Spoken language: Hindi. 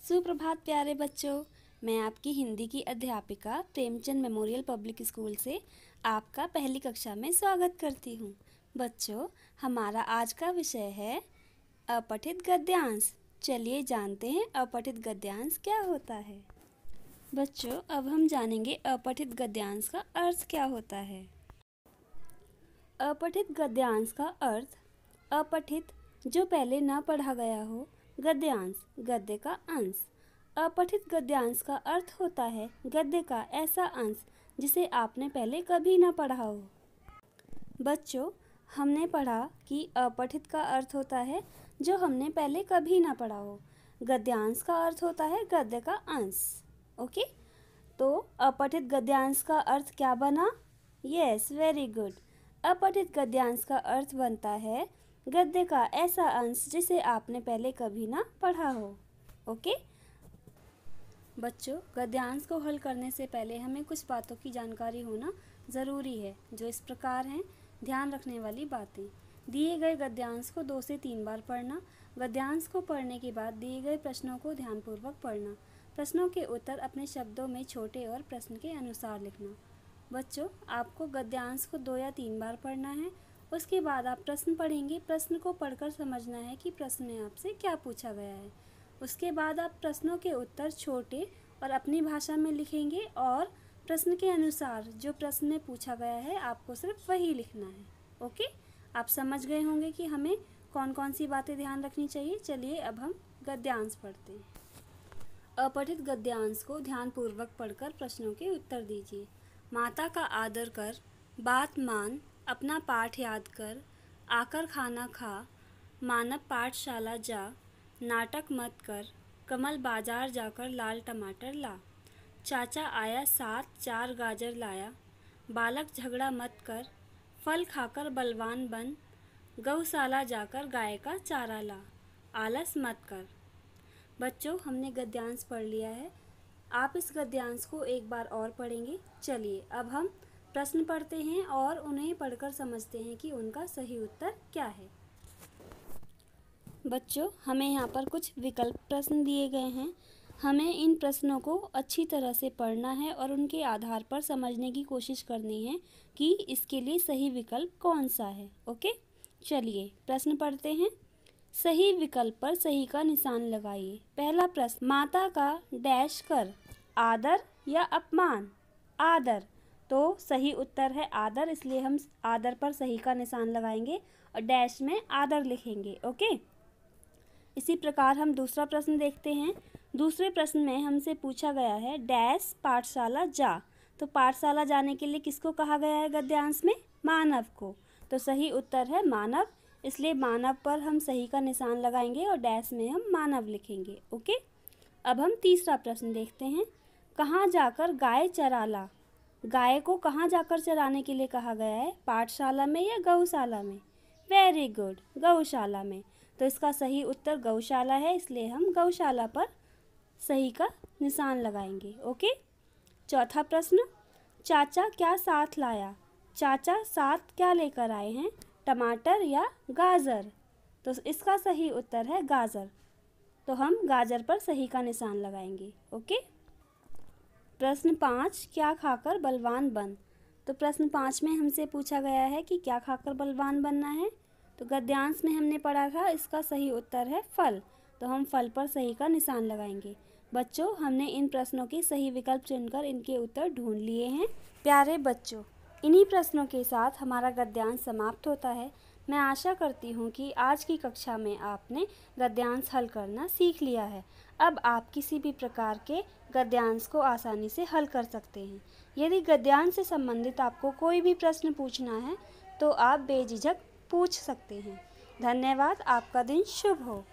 सुप्रभात प्यारे बच्चों। मैं आपकी हिंदी की अध्यापिका प्रेमचंद मेमोरियल पब्लिक स्कूल से आपका पहली कक्षा में स्वागत करती हूँ। बच्चों, हमारा आज का विषय है अपठित गद्यांश। चलिए जानते हैं अपठित गद्यांश क्या होता है। बच्चों, अब हम जानेंगे अपठित गद्यांश का अर्थ क्या होता है। अपठित गद्यांश का अर्थ अपठित जो पहले न पढ़ा गया हो, गद्यांश गद्य का अंश। अपठित गद्यांश का अर्थ होता है गद्य का ऐसा अंश जिसे आपने पहले कभी न पढ़ा हो। बच्चों, हमने पढ़ा कि अपठित का अर्थ होता है जो हमने पहले कभी ना पढ़ा हो। गद्यांश का अर्थ होता है गद्य का अंश। ओके, तो अपठित गद्यांश का अर्थ क्या बना? Yes, very good. अपठित गद्यांश का अर्थ बनता है गद्य का ऐसा अंश जिसे आपने पहले कभी ना पढ़ा हो। ओके बच्चों, गद्यांश को हल करने से पहले हमें कुछ बातों की जानकारी होना ज़रूरी है, जो इस प्रकार हैं। ध्यान रखने वाली बातें: दिए गए गद्यांश को 2 से 3 बार पढ़ना। गद्यांश को पढ़ने के बाद दिए गए प्रश्नों को ध्यानपूर्वक पढ़ना। प्रश्नों के उत्तर अपने शब्दों में छोटे और प्रश्न के अनुसार लिखना। बच्चों, आपको गद्यांश को 2 या 3 बार पढ़ना है। उसके बाद आप प्रश्न पढ़ेंगे। प्रश्न को पढ़कर समझना है कि प्रश्न में आपसे क्या पूछा गया है। उसके बाद आप प्रश्नों के उत्तर छोटे और अपनी भाषा में लिखेंगे और प्रश्न के अनुसार जो प्रश्न में पूछा गया है आपको सिर्फ वही लिखना है। ओके, आप समझ गए होंगे कि हमें कौन कौन सी बातें ध्यान रखनी चाहिए। चलिए अब हम गद्यांश पढ़ते हैं। अपठित गद्यांश को ध्यानपूर्वक पढ़कर प्रश्नों के उत्तर दीजिए। माता का आदर कर, बात मान, अपना पाठ याद कर, आकर खाना खा, मानव पाठशाला जा, नाटक मत कर, कमल बाजार जाकर लाल टमाटर ला, चाचा आया साथ 4 गाजर लाया, बालक झगड़ा मत कर, फल खाकर बलवान बन, गौशाला जाकर गाय का चारा ला, आलस मत कर। बच्चों, हमने गद्यांश पढ़ लिया है। आप इस गद्यांश को एक बार और पढ़ेंगे। चलिए अब हम प्रश्न पढ़ते हैं और उन्हें पढ़कर समझते हैं कि उनका सही उत्तर क्या है। बच्चों, हमें यहाँ पर कुछ विकल्प प्रश्न दिए गए हैं। हमें इन प्रश्नों को अच्छी तरह से पढ़ना है और उनके आधार पर समझने की कोशिश करनी है कि इसके लिए सही विकल्प कौन सा है। ओके, चलिए प्रश्न पढ़ते हैं। सही विकल्प पर सही का निशान लगाइए। पहला प्रश्न, माता का डैश कर, आदर या अपमान? आदर। तो सही उत्तर है आदर, इसलिए हम आदर पर सही का निशान लगाएंगे और डैश में आदर लिखेंगे। ओके, इसी प्रकार हम दूसरा प्रश्न देखते हैं। दूसरे प्रश्न में हमसे पूछा गया है डैश पाठशाला जा। तो पाठशाला जाने के लिए किसको कहा गया है गद्यांश में? मानव को। तो सही उत्तर है मानव, इसलिए मानव पर हम सही का निशान लगाएंगे और डैश में हम मानव लिखेंगे। ओके, अब हम तीसरा प्रश्न देखते हैं। कहाँ जाकर गाय चरा ला? गाय को कहाँ जाकर चराने के लिए कहा गया है? पाठशाला में या गौशाला में? वेरी गुड, गौशाला में। तो इसका सही उत्तर गौशाला है, इसलिए हम गौशाला पर सही का निशान लगाएंगे। ओके, चौथा प्रश्न, चाचा क्या साथ लाया? चाचा साथ क्या लेकर आए हैं? टमाटर या गाजर? तो इसका सही उत्तर है गाजर, तो हम गाजर पर सही का निशान लगाएंगे। ओके, प्रश्न 5, क्या खाकर बलवान बन? तो प्रश्न 5 में हमसे पूछा गया है कि क्या खाकर बलवान बनना है। तो गद्यांश में हमने पढ़ा था इसका सही उत्तर है फल, तो हम फल पर सही का निशान लगाएंगे। बच्चों, हमने इन प्रश्नों के सही विकल्प चुनकर इनके उत्तर ढूंढ लिए हैं। प्यारे बच्चों, इन्हीं प्रश्नों के साथ हमारा गद्यांश समाप्त होता है। मैं आशा करती हूँ कि आज की कक्षा में आपने गद्यांश हल करना सीख लिया है। अब आप किसी भी प्रकार के गद्यांश को आसानी से हल कर सकते हैं। यदि गद्यांश से संबंधित आपको कोई भी प्रश्न पूछना है तो आप बेझिझक पूछ सकते हैं। धन्यवाद। आपका दिन शुभ हो।